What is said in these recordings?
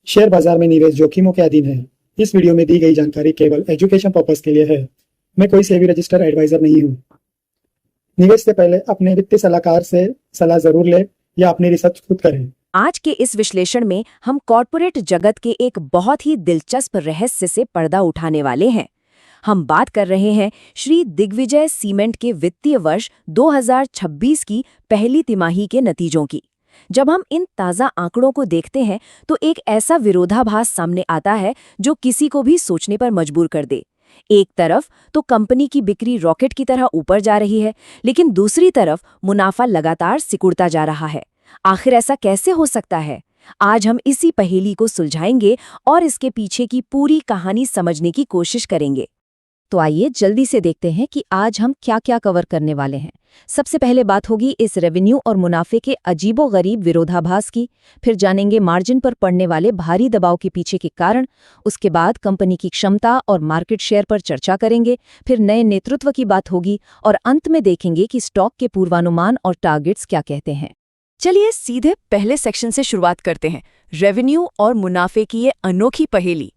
Share बाजार में निवेश जोखिमों के अधीन है। इस वीडियो में दी गई जानकारी केवल एजुकेशन पर्पस के लिए है। मैं कोई सेबी रजिस्टर्ड एडवाइजर नहीं हूँ। निवेश से पहले अपने वित्तीय सलाहकार से सलाह जरूर लें या अपनी रिसर्च खुद करें। आज के इस विश्लेषण में हम कॉर्पोरेट जगत के एक बहुत ही दिलचस्प रहस्य से पर्दा उठाने वाले हैं। हम बात कर रहे हैं श्री दिग्विजय सीमेंट के वित्तीय वर्ष 2026 की पहली तिमाही के नतीजों की। जब हम इन ताज़ा आंकड़ों को देखते हैं तो एक ऐसा विरोधाभास सामने आता है जो किसी को भी सोचने पर मजबूर कर दे। एक तरफ तो कंपनी की बिक्री रॉकेट की तरह ऊपर जा रही है, लेकिन दूसरी तरफ मुनाफा लगातार सिकुड़ता जा रहा है। आखिर ऐसा कैसे हो सकता है? आज हम इसी पहेली को सुलझाएंगे और इसके पीछे की पूरी कहानी समझने की कोशिश करेंगे। तो आइए जल्दी से देखते हैं कि आज हम क्या क्या कवर करने वाले हैं। सबसे पहले बात होगी इस रेवेन्यू और मुनाफे के अजीबोगरीब विरोधाभास की, फिर जानेंगे मार्जिन पर पड़ने वाले भारी दबाव के पीछे के कारण, उसके बाद कंपनी की क्षमता और मार्केट शेयर पर चर्चा करेंगे, फिर नए नेतृत्व की बात होगी और अंत में देखेंगे कि स्टॉक के पूर्वानुमान और टारगेट्स क्या कहते हैं। चलिए सीधे पहले सेक्शन से शुरुआत करते हैं, रेवेन्यू और मुनाफे की ये अनोखी पहेली।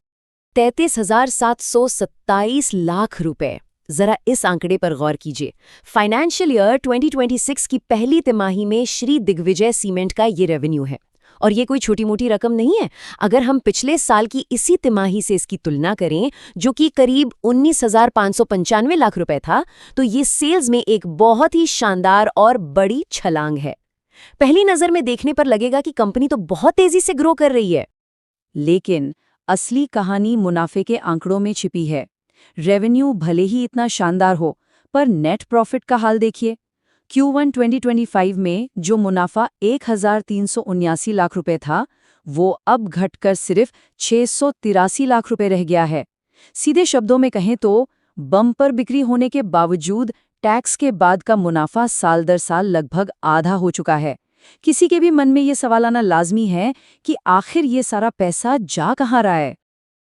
33,727 लाख रुपए। जरा इस आंकड़े पर गौर कीजिए। फाइनेंशियल ईयर 2026 की पहली तिमाही में श्री दिग्विजय सीमेंट का ये रेवेन्यू है। और ये कोई छोटी मोटी रकम नहीं है। अगर हम पिछले साल की इसी तिमाही से इसकी तुलना करें, जो कि करीब 19,595 लाख रुपए था, तो ये सेल्स में एक बहुत ही शानदार और बड़ी छलांग है। पहली नजर में देखने पर लगेगा कि कंपनी तो बहुत तेजी से ग्रो कर रही है, लेकिन असली कहानी मुनाफे के आंकड़ों में छिपी है। रेवेन्यू भले ही इतना शानदार हो, पर नेट प्रॉफिट का हाल देखिए। Q1 2025 में जो मुनाफा 1,379 लाख रुपए था, वो अब घटकर सिर्फ 683 लाख रुपए रह गया है। सीधे शब्दों में कहें तो बम्पर बिक्री होने के बावजूद टैक्स के बाद का मुनाफा साल दर साल लगभग आधा हो चुका है। किसी के भी मन में ये सवाल आना लाजमी है कि आखिर ये सारा पैसा जा कहाँ रहा है।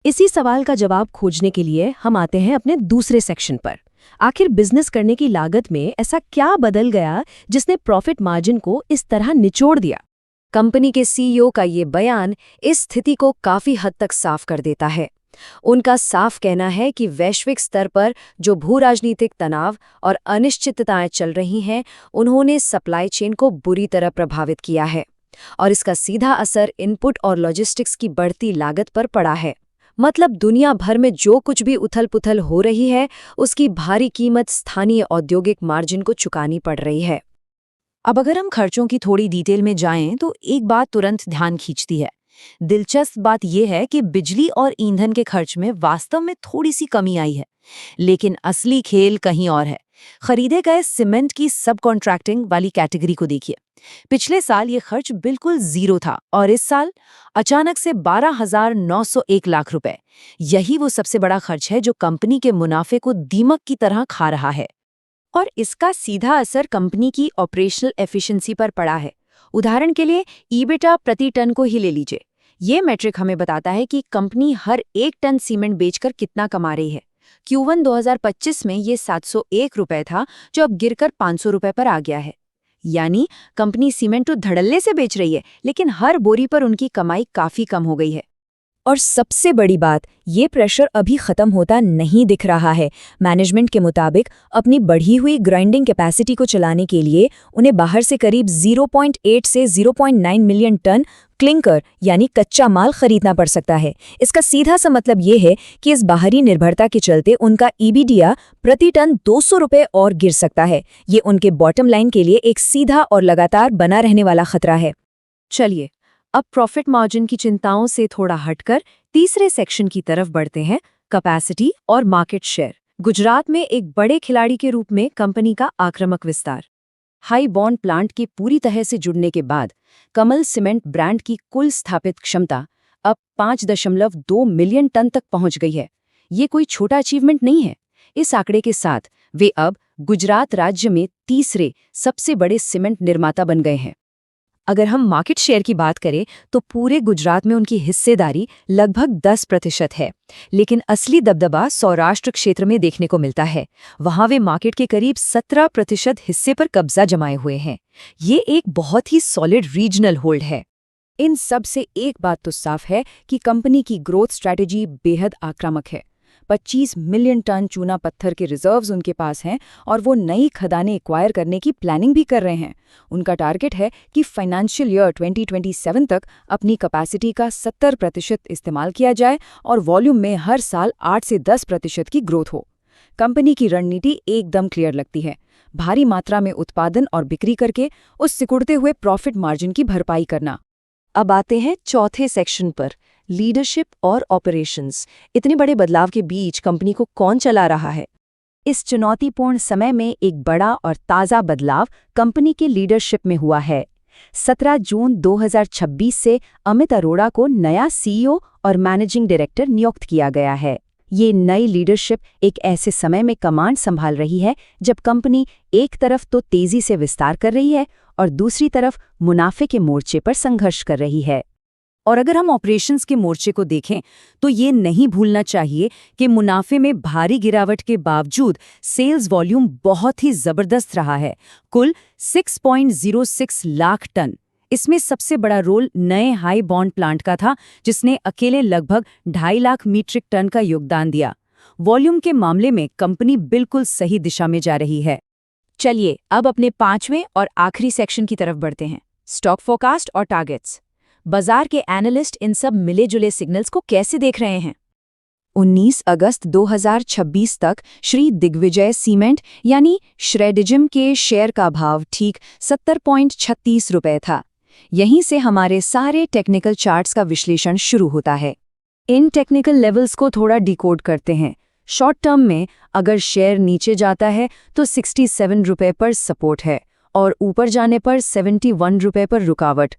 इसी सवाल का जवाब खोजने के लिए हम आते हैं अपने दूसरे सेक्शन पर। आखिर बिजनेस करने की लागत में ऐसा क्या बदल गया जिसने प्रॉफिट मार्जिन को इस तरह निचोड़ दिया? कंपनी के सीईओ का ये बयान इस स्थिति को काफी हद तक साफ कर देता है। उनका साफ कहना है कि वैश्विक स्तर पर जो भू राजनीतिक तनाव और अनिश्चितताएं चल रही हैं, उन्होंने सप्लाई चेन को बुरी तरह प्रभावित किया है और इसका सीधा असर इनपुट और लॉजिस्टिक्स की बढ़ती लागत पर पड़ा है। मतलब दुनिया भर में जो कुछ भी उथल-पुथल हो रही है, उसकी भारी कीमत स्थानीय औद्योगिक मार्जिन को चुकानी पड़ रही है। अब अगर हम खर्चों की थोड़ी डिटेल में जाएं तो एक बात तुरंत ध्यान खींचती है। दिलचस्प बात यह है कि बिजली और ईंधन के खर्च में वास्तव में थोड़ी सी कमी आई है, लेकिन असली खेल कहीं और है। खरीदे गए सीमेंट की सब कॉन्ट्रैक्टिंग वाली कैटेगरी को देखिए। पिछले साल ये खर्च बिल्कुल जीरो था और इस साल अचानक से 12,901 लाख रुपए। यही वो सबसे बड़ा खर्च है जो कंपनी के मुनाफे को दीमक की तरह खा रहा है और इसका सीधा असर कंपनी की ऑपरेशनल एफिशिएंसी पर पड़ा है। उदाहरण के लिए ईबिटा प्रति टन को ही ले लीजिए। ये मैट्रिक हमें बताता है कि कंपनी हर 1 टन सीमेंट बेचकर कितना कमा रही है। Q1 2025 में ये 701 रुपए था, जो अब गिरकर 500 रुपए पर आ गया है। यानी कंपनी सीमेंट तो धड़ल्ले से बेच रही है, लेकिन हर बोरी पर उनकी कमाई काफी कम हो गई है। और सबसे बड़ी बात, ये प्रेशर अभी खत्म होता नहीं दिख रहा है। मैनेजमेंट के मुताबिक अपनी बढ़ी हुई ग्राइंडिंग कैपेसिटी को चलाने के लिए उन्हें बाहर से करीब 0.8 से 0.9 मिलियन टन क्लिंकर यानी कच्चा माल खरीदना पड़ सकता है। इसका सीधा सा मतलब ये है कि इस बाहरी निर्भरता के चलते उनका ईबीडीआ प्रति टन 200 रुपए और गिर सकता है। ये उनके बॉटम लाइन के लिए एक सीधा और लगातार बना रहने वाला खतरा है। चलिए अब प्रॉफिट मार्जिन की चिंताओं से थोड़ा हटकर तीसरे सेक्शन की तरफ बढ़ते हैं, कैपेसिटी और मार्केट शेयर। गुजरात में एक बड़े खिलाड़ी के रूप में कंपनी का आक्रामक विस्तार। हाई बॉन्ड प्लांट के पूरी तरह से जुड़ने के बाद कमल सीमेंट ब्रांड की कुल स्थापित क्षमता अब 5.2 मिलियन टन तक पहुंच गई है। ये कोई छोटा अचीवमेंट नहीं है। इस आंकड़े के साथ वे अब गुजरात राज्य में तीसरे सबसे बड़े सीमेंट निर्माता बन गए हैं। अगर हम मार्केट शेयर की बात करें तो पूरे गुजरात में उनकी हिस्सेदारी लगभग 10% है, लेकिन असली दबदबा सौराष्ट्र क्षेत्र में देखने को मिलता है। वहां वे मार्केट के करीब 17% हिस्से पर कब्जा जमाए हुए हैं। ये एक बहुत ही सॉलिड रीजनल होल्ड है। इन सब से एक बात तो साफ है कि कंपनी की ग्रोथ स्ट्रैटेजी बेहद आक्रामक है। 25 मिलियन टन चूना पत्थर के रिजर्व्स उनके पास हैं और वो नई खदानें एक्वायर करने की प्लानिंग भी कर रहे हैं। उनका टारगेट है कि फाइनेंशियल ईयर 2027 तक अपनी कैपेसिटी का 70% इस्तेमाल किया जाए और वॉल्यूम में हर साल 8 से 10% की ग्रोथ हो। कंपनी की रणनीति एकदम क्लियर लगती है, भारी मात्रा में उत्पादन और बिक्री करके उस सिकुड़ते हुए प्रॉफिट मार्जिन की भरपाई करना। अब आते हैं चौथे सेक्शन पर, लीडरशिप और ऑपरेशंस। इतने बड़े बदलाव के बीच कंपनी को कौन चला रहा है? इस चुनौतीपूर्ण समय में एक बड़ा और ताज़ा बदलाव कंपनी के लीडरशिप में हुआ है। 17 जून 2026 से अमित अरोड़ा को नया सीईओ और मैनेजिंग डायरेक्टर नियुक्त किया गया है। ये नई लीडरशिप एक ऐसे समय में कमांड संभाल रही है जब कंपनी एक तरफ तो तेजी से विस्तार कर रही है और दूसरी तरफ मुनाफे के मोर्चे पर संघर्ष कर रही है। और अगर हम ऑपरेशंस के मोर्चे को देखें तो ये नहीं भूलना चाहिए कि मुनाफे में भारी गिरावट के बावजूद सेल्स वॉल्यूम बहुत ही जबरदस्त रहा है, कुल 6.06 लाख टन। इसमें सबसे बड़ा रोल नए हाई बॉन्ड प्लांट का था, जिसने अकेले लगभग 2.5 लाख मीट्रिक टन का योगदान दिया। वॉल्यूम के मामले में कंपनी बिल्कुल सही दिशा में जा रही है। चलिए अब अपने 5वें और आखिरी सेक्शन की तरफ बढ़ते हैं, स्टॉक फोरकास्ट और टारगेट्स। बाजार के एनालिस्ट इन सब मिले जुले सिग्नल्स को कैसे देख रहे हैं? 19 अगस्त 2026 तक श्री दिग्विजय सीमेंट यानी श्रेडिजिम के शेयर का भाव ठीक 70.36 रुपये था। यहीं से हमारे सारे टेक्निकल चार्ट्स का विश्लेषण शुरू होता है। इन टेक्निकल लेवल्स को थोड़ा डिकोड करते हैं। शॉर्ट टर्म में अगर शेयर नीचे जाता है तो 67 रुपये पर सपोर्ट है और ऊपर जाने पर 71 रुपये पर रुकावट।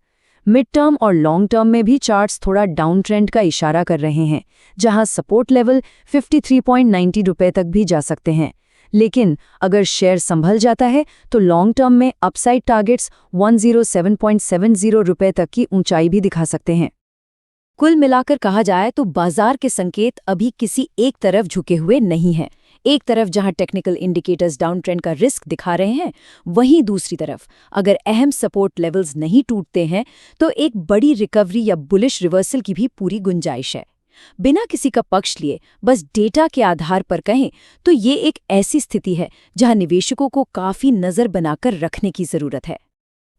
मिड टर्म और लॉन्ग टर्म में भी चार्ट्स थोड़ा डाउन ट्रेंड का इशारा कर रहे हैं, जहां सपोर्ट लेवल 53.90 रुपये तक भी जा सकते हैं। लेकिन अगर शेयर संभल जाता है तो लॉन्ग टर्म में अपसाइड टारगेट्स 107.70 रुपये तक की ऊंचाई भी दिखा सकते हैं। कुल मिलाकर कहा जाए तो बाजार के संकेत अभी किसी एक तरफ झुके हुए नहीं हैं। एक तरफ जहां टेक्निकल इंडिकेटर्स डाउन ट्रेंड का रिस्क दिखा रहे हैं, वहीं दूसरी तरफ अगर अहम सपोर्ट लेवल्स नहीं टूटते हैं तो एक बड़ी रिकवरी या बुलिश रिवर्सल की भी पूरी गुंजाइश है। बिना किसी का पक्ष लिए बस डेटा के आधार पर कहें तो ये एक ऐसी स्थिति है जहां निवेशकों को काफी नजर बनाकर रखने की जरूरत है।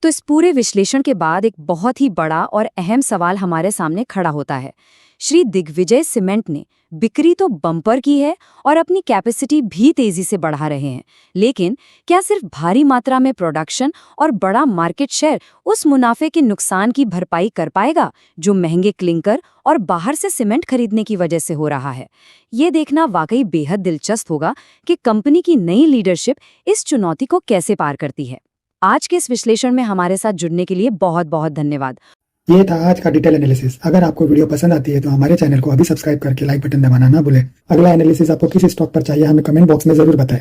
तो इस पूरे विश्लेषण के बाद एक बहुत ही बड़ा और अहम सवाल हमारे सामने खड़ा होता है। श्री दिग्विजय सीमेंट ने बिक्री तो बम्पर की है और अपनी कैपेसिटी भी तेजी से बढ़ा रहे हैं, लेकिन क्या सिर्फ भारी मात्रा में प्रोडक्शन और बड़ा मार्केट शेयर उस मुनाफे के नुकसान की भरपाई कर पाएगा जो महंगे क्लिंकर और बाहर से सीमेंट खरीदने की वजह से हो रहा है? ये देखना वाकई बेहद दिलचस्प होगा कि कंपनी की नई लीडरशिप इस चुनौती को कैसे पार करती है। आज के इस विश्लेषण में हमारे साथ जुड़ने के लिए बहुत बहुत धन्यवाद। ये था आज का डिटेल एनालिसिस। अगर आपको वीडियो पसंद आती है तो हमारे चैनल को अभी सब्सक्राइब करके लाइक बटन दबाना ना भूलें। अगला एनालिसिस आपको किस स्टॉक पर चाहिए हमें कमेंट बॉक्स में जरूर बताएं।